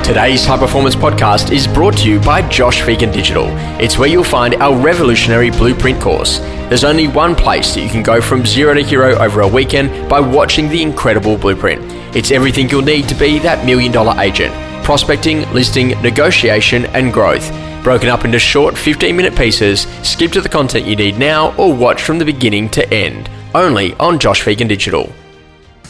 Today's High Performance Podcast is brought to you by Josh Phegan Digital. It's where you'll find our revolutionary blueprint course. There's only one place that you can go from zero to hero over a weekend by watching the incredible blueprint. It's everything you'll need to be that $1 million agent. Prospecting, listing, negotiation, and growth. Broken up into short 15-minute pieces, skip to the content you need now or watch from the beginning to end. Only on Josh Phegan Digital.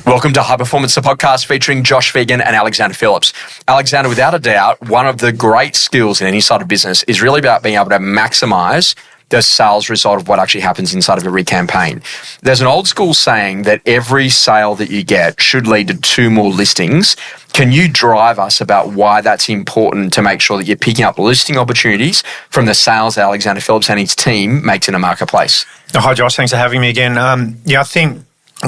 Welcome to High Performance, the podcast featuring Josh Phegan and Alexander Phillips. Alexander, without a doubt, one of the great skills in any side of business is really about being able to maximize the sales result of what actually happens inside of every campaign. There's an old school saying that every sale that you get should lead to 2 more listings. Can you drive us about why that's important to make sure that you're picking up listing opportunities from the sales that Alexander Phillips and his team makes in a marketplace? Oh, hi, Josh. Thanks for having me again. I think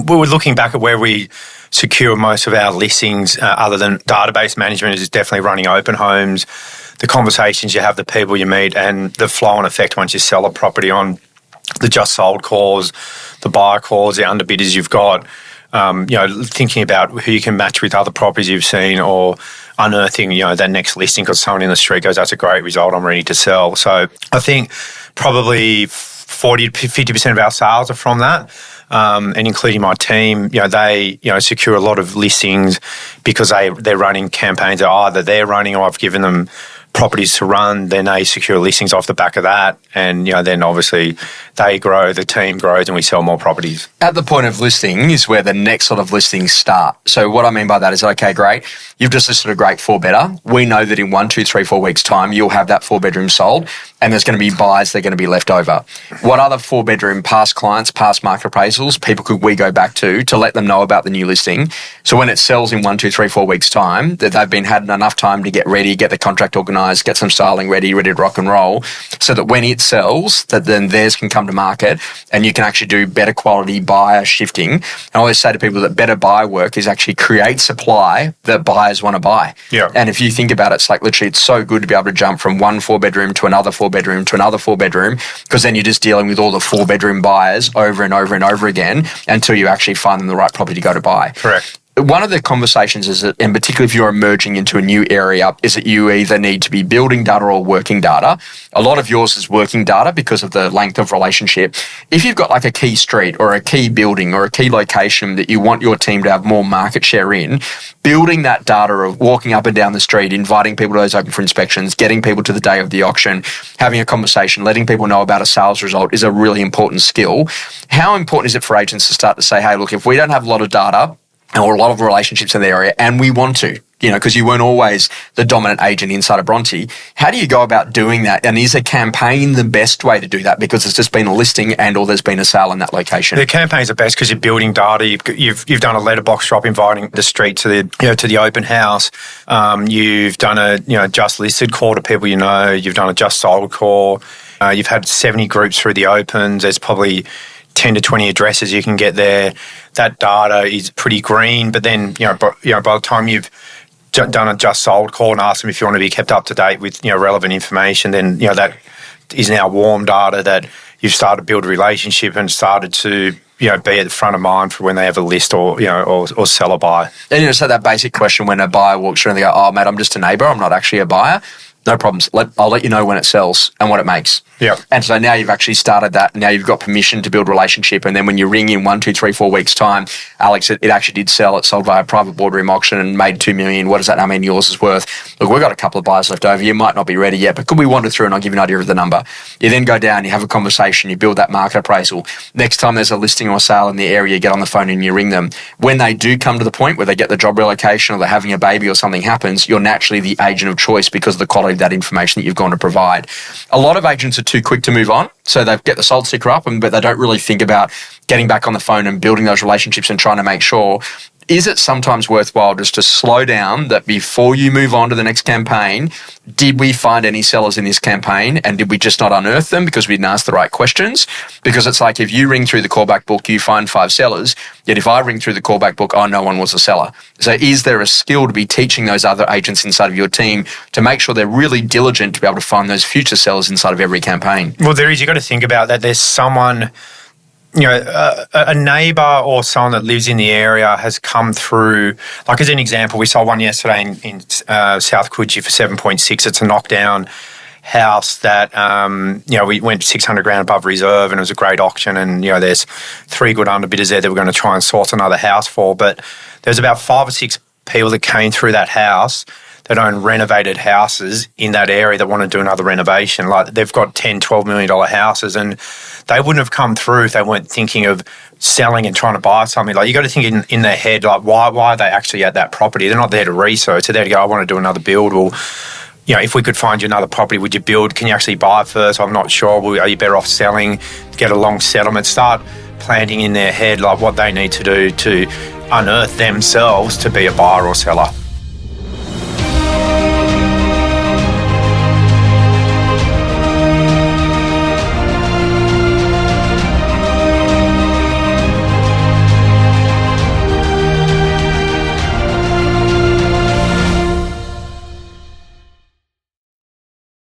we were looking back at where we secure most of our listings, other than database management, is definitely running open homes, the conversations you have, the people you meet, and the flow-on effect once you sell a property on the just sold calls, the buyer calls, the underbidders you've got. Thinking about who you can match with other properties you've seen, or unearthing, that next listing because someone in the street goes, that's a great result, I'm ready to sell. So I think probably 40 to 50% of our sales are from that. And including my team, they secure a lot of listings because they're running campaigns that either they're running or I've given them properties to run. Then they secure listings off the back of that, and then obviously they grow, the team grows, and we sell more properties. At the point of listing is where the next sort of listings start. So what I mean by that is, okay, great, you've just listed a great 4-bedder. We know that in 1, 2, 3, 4 weeks' time, you'll have that 4-bedroom sold, and there's going to be buyers that are going to be left over. What other 4-bedroom past clients, past market appraisals, people could we go back to let them know about the new listing? So when it sells in 1, 2, 3, 4 weeks' time, that they've had enough time to get ready, get the contract organised, get some styling ready to rock and roll, so that when it sells, that then theirs can come to market and you can actually do better quality buyer shifting. And I always say to people that better buyer work is actually create supply that buyers want to buy. Yeah. And if you think about it, it's like literally it's so good to be able to jump from one 4-bedroom to another 4-bedroom to another 4-bedroom, because then you're just dealing with all the 4-bedroom buyers over and over and over again until you actually find them the right property to go to buy. Correct. One of the conversations is that, and particularly if you're emerging into a new area, is that you either need to be building data or working data. A lot of yours is working data because of the length of relationship. If you've got like a key street or a key building or a key location that you want your team to have more market share in, building that data of walking up and down the street, inviting people to those open for inspections, getting people to the day of the auction, having a conversation, letting people know about a sales result is a really important skill. How important is it for agents to start to say, hey, look, if we don't have a lot of data or a lot of relationships in the area, and we want to, because you weren't always the dominant agent inside of Bronte, how do you go about doing that? And is a campaign the best way to do that because it's just been a listing and or there's been a sale in that location? The campaign's the best because you're building data. You've done a letterbox drop inviting the street to the open house. You've done a just listed call to people you've done a just sold call. You've had 70 groups through the opens. There's probably 10 to 20 addresses you can get there. That data is pretty green, but then by the time you've done a just sold call and asked them if you want to be kept up to date with relevant information, then that is now warm data that you've started to build a relationship and started to be at the front of mind for when they have a list or sell or buy. And so that basic question when a buyer walks through and they go, oh mate, I'm just a neighbour, I'm not actually a buyer. No problems. I'll let you know when it sells and what it makes. Yeah. And so now you've actually started that. Now you've got permission to build relationship. And then when you ring in 1, 2, 3, 4 weeks' time, Alex, it actually did sell. It sold via a private boardroom auction and made $2 million. What does that now mean yours is worth? Look, we've got a couple of buyers left over. You might not be ready yet, but could we wander through and I'll give you an idea of the number? You then go down, you have a conversation, you build that market appraisal. Next time there's a listing or sale in the area, you get on the phone and you ring them. When they do come to the point where they get the job relocation or they're having a baby or something happens, you're naturally the agent of choice because of the quality of that information that you've gone to provide. A lot of agents are too quick to move on. So they get the sold sticker up, but they don't really think about getting back on the phone and building those relationships and trying to make sure, is it sometimes worthwhile just to slow down that before you move on to the next campaign, did we find any sellers in this campaign and did we just not unearth them because we didn't ask the right questions? Because it's like if you ring through the callback book, you find 5 sellers, yet if I ring through the callback book, no one was a seller. So is there a skill to be teaching those other agents inside of your team to make sure they're really diligent to be able to find those future sellers inside of every campaign? Well, there is. You've got to think about that. There's someone a neighbour or someone that lives in the area has come through. Like as an example, we saw one yesterday in South Coogee for 7.6. It's a knockdown house that we went 600 grand above reserve, and it was a great auction. And there's 3 good underbidders there that we're going to try and source another house for. But there's about 5 or 6 people that came through that house that own renovated houses in that area that want to do another renovation. Like they've got $10, $12 million houses, and they wouldn't have come through if they weren't thinking of selling and trying to buy something. Like you got to think in their head, like why are they actually at that property? They're not there to research. They're there to go, I want to do another build. Well, if we could find you another property, would you build? Can you actually buy it first? I'm not sure. Well, are you better off selling, get a long settlement? Start planting in their head like what they need to do to unearth themselves to be a buyer or seller.